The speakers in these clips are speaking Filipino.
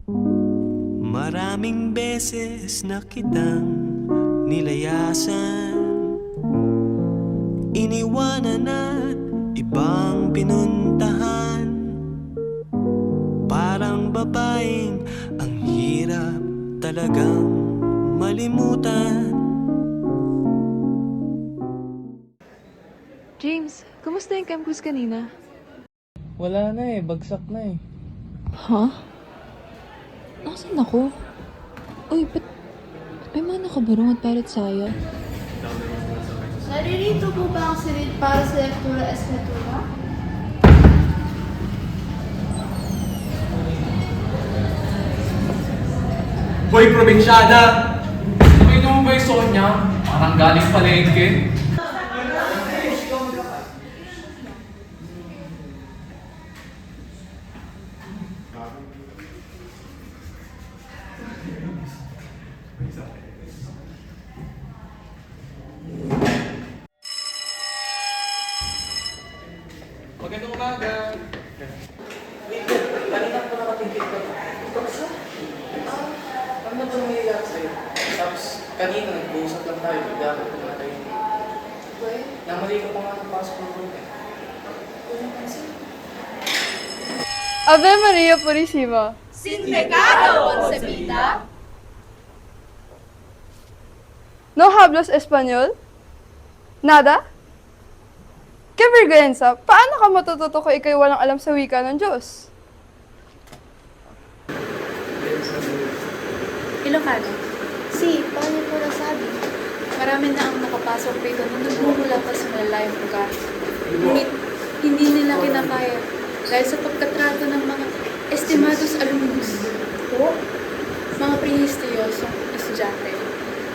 Maraming beses na kitang nilayasan, iniwanan at ibang pinuntahan. Parang babaeng ang hirap talagang malimutan. James, kumusta yung camp quiz kanina? Wala na eh, bagsak na eh. Huh? Nasaan ako? Uy, ba't may mga nakabarong at parit saya? Naririto po ba ang silid para sa lektura escritura? Hoy, probinsyana! Nakita mo ba yung suot niya? Parang galing palengke. Magandang umaga! Kanina ko nakatingkit ka. Baksa? Ano na ba nangyayari sa'yo? Tapos, kanina nag-uusap lang tayo, bigla ko tumatay. Namali ko pa nga ng passport ko eh. Ave Maria Purísima. Sin pecado concebida. No hablas español? Nada? Que vergüenza! Paano ka matututo kung ikaw'y walang alam sa wika ng Diyos? Ilocano. Si, paano po nasabi? Marami na ang nakapasok rito na nagmumula pa sa malalayong lugar. Ngunit hindi nila kinakaya dahil sa pagkatrato ng mga estimados alumnus o mga prehistiyosong estudyante.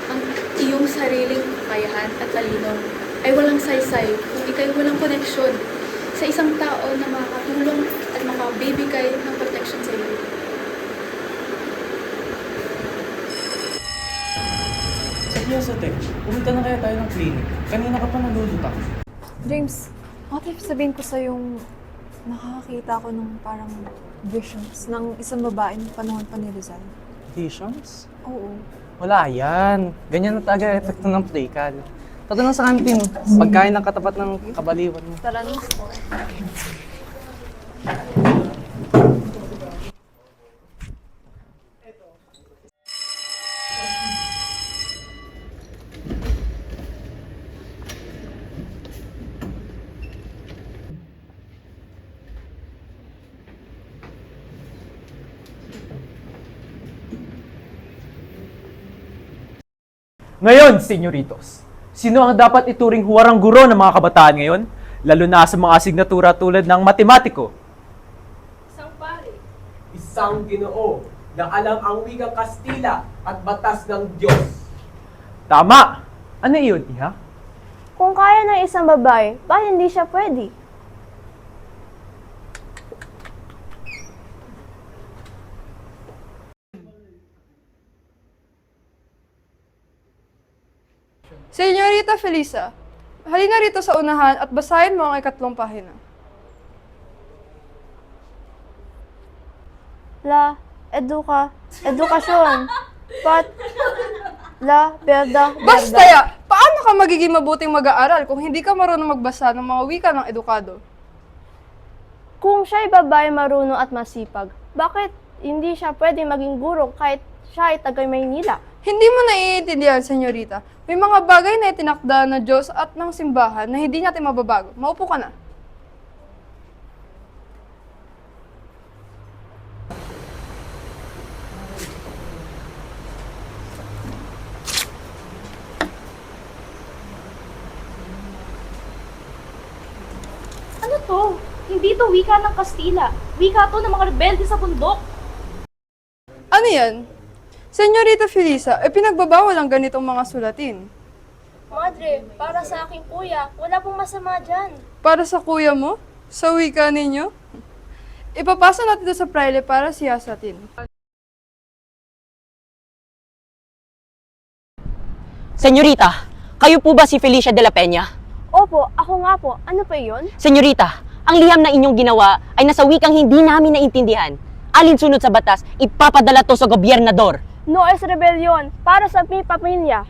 Ang iyong sariling kakayahan at talino ay walang saysay kung ikay walang koneksyon sa isang tao na makakatulong at makabibigay ng protection sa iyo. Seryoso, Tek. Pumunta na kaya tayo ng clinic. Kanina ka pa nalulutang. James, what if sabihin ko sa yung nakakakita ko ng parang visions ng isang babae ng panahon pa ni Rizal? Visions? Oo. Wala yan. Ganyan na talaga epekto ng Playcal. Tara na sa kantin. Pagkain ng katapat ng kabaliwan mo. Tara na. Ngayon, senyoritos, sino ang dapat ituring huwarang guro ng mga kabataan ngayon? Lalo na sa mga asignatura tulad ng matematiko. Isang Ginoo na alam ang wikang Kastila at batas ng Diyos. Tama! Ano iyon, Iha? Kung kaya ng isang babae, bakit hindi siya pwede? Senyorita Felisa, halina rito sa unahan at basahin mo ang ikatlong pahina. La, edukasyon. La, berda. Basta ya! Paano ka magiging mabuting mag-aaral kung hindi ka marunong magbasa ng mga wika ng edukado? Kung siya'y babae marunong at masipag, bakit hindi siya pwede maging guro kahit siya ay taga Maynila? Hindi mo naiintindihan, senyorita. May mga bagay na itinakda ng Diyos at ng simbahan na hindi natin mababago. Maupo ka na. Ano to? Hindi to wika ng Kastila. Wika to ng mga rebelde sa bundok. Ano yan? Senyorita Felisa, pinagbabawal ang ganitong mga sulatin. Madre, para sa aking kuya, wala pong masama dyan. Para sa kuya mo? Sa wika ninyo? Ipapasa natin ito sa praile para siyasatin. Senyorita, kayo po ba si Felicia de la Peña? Opo, ako nga po. Ano pa yun? Senyorita, ang liham na inyong ginawa ay nasa wikang hindi namin naintindihan. alinsunod sa batas, ipapadala to sa gobyernador. No es rebellion para sa mi pamilya.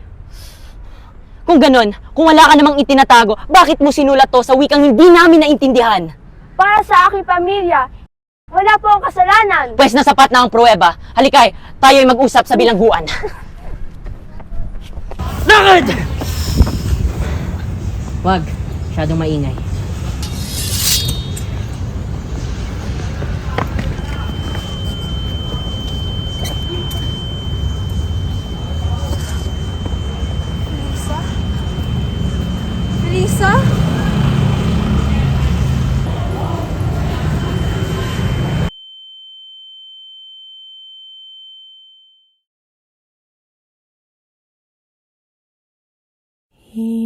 Kung ganon, kung wala ka namang itinatago, bakit mo sinulat to sa wikang hindi namin naintindihan? Para sa aking pamilya. Wala po ang kasalanan. Pwes na sapat na ang pruweba. Halikay, tayo'y mag-usap sa bilangguan. Lakad! Wag, masyadong maingay. Lisa? He